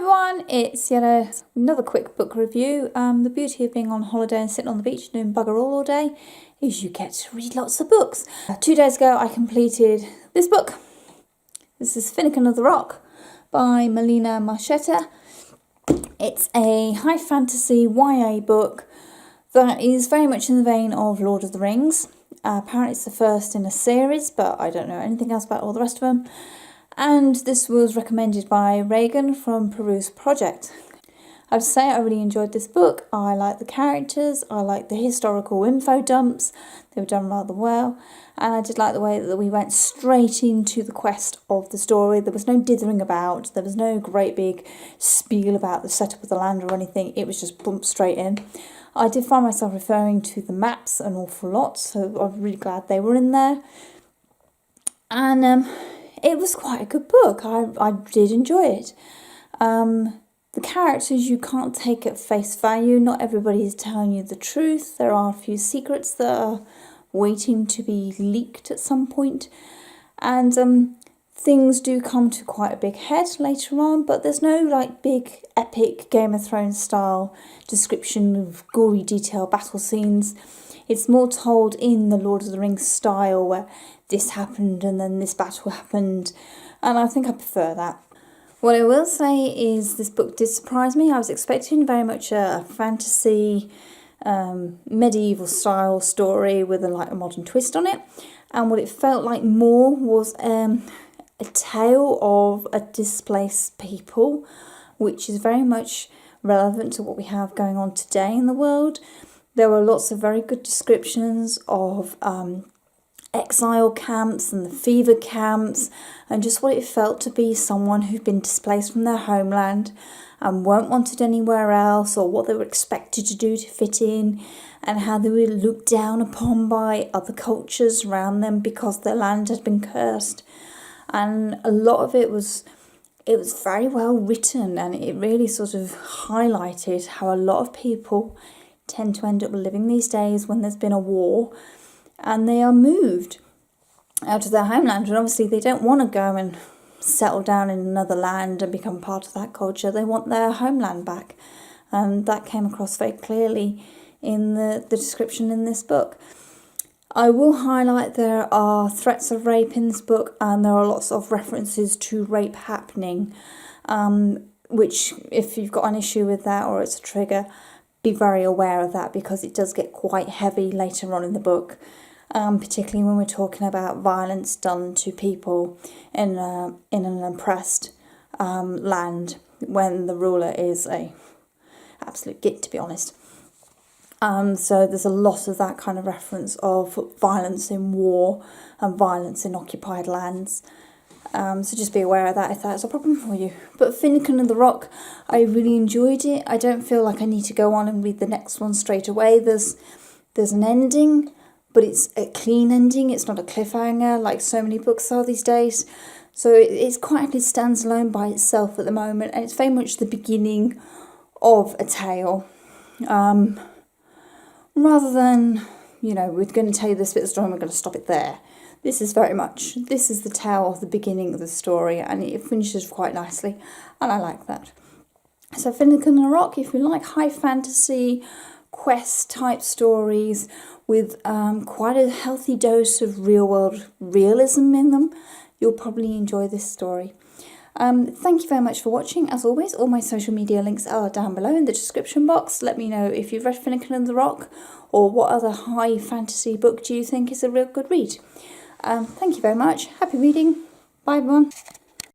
everyone, it's yet another quick book review. The beauty of being on holiday and sitting on the beach doing bugger all day is you get to read lots of books. 2 days ago I completed this book. This is Finnikin of the Rock by Melina Marchetta. It's a high fantasy YA book that is very much in the vein of Lord of the Rings. Apparently it's the first in a series, but I don't know anything else about all the rest of them. And this was recommended by Regan from Peruse Projects. I have to say I really enjoyed this book. I like the characters, I like the historical info dumps, they were done rather well, and I did like the way that we went straight into the quest of the story. There was no dithering about, there was no great big spiel about the setup of the land or anything, it was just bumped straight in. I did find myself referring to the maps an awful lot, so I'm really glad they were in there. And it was quite a good book. I did enjoy it. The characters you can't take at face value. Not everybody is telling you the truth. There are a few secrets that are waiting to be leaked at some point. And things do come to quite a big head later on, but there's no like big epic Game of Thrones style description of gory detail battle scenes. It's more told in the Lord of the Rings style where this happened and then this battle happened, and I think I prefer that. What I will say is this book did surprise me. I was expecting very much a fantasy, medieval style story with a modern twist on it, and what it felt like more was a tale of a displaced people, which is very much relevant to what we have going on today in the world. There were lots of very good descriptions of exile camps and the fever camps and just what it felt to be someone who'd been displaced from their homeland and weren't wanted anywhere else, or what they were expected to do to fit in, and how they were looked down upon by other cultures around them because their land had been cursed. And a lot of it was very well written, and it really sort of highlighted how a lot of people tend to end up living these days when there's been a war and they are moved out of their homeland, and obviously they don't want to go and settle down in another land and become part of that culture. They want their homeland back, and that came across very clearly in the description in this book. I will highlight there are threats of rape in this book, and there are lots of references to rape happening, which if you've got an issue with that or it's a trigger, be very aware of that, because it does get quite heavy later on in the book, particularly when we're talking about violence done to people in an oppressed land when the ruler is a absolute git, to be honest. So there's a lot of that kind of reference of violence in war and violence in occupied lands. So just be aware of that if that's a problem for you. But Finnikin of the Rock, I really enjoyed it. I don't feel like I need to go on and read the next one straight away. There's an ending, but it's a clean ending. It's not a cliffhanger like so many books are these days. So it's quietly stands alone by itself at the moment, and it's very much the beginning of a tale. Rather than, we're going to tell you this bit of the story and we're going to stop it there. This is the tale of the beginning of the story, and it finishes quite nicely, and I like that. So Finnikin of the Rock, if you like high fantasy, quest type stories with quite a healthy dose of real world realism in them, you'll probably enjoy this story. Thank you very much for watching. As always, all my social media links are down below in the description box. Let me know if you've read Finnikin of the Rock, or what other high fantasy book do you think is a real good read. Thank you very much. Happy reading. Bye everyone.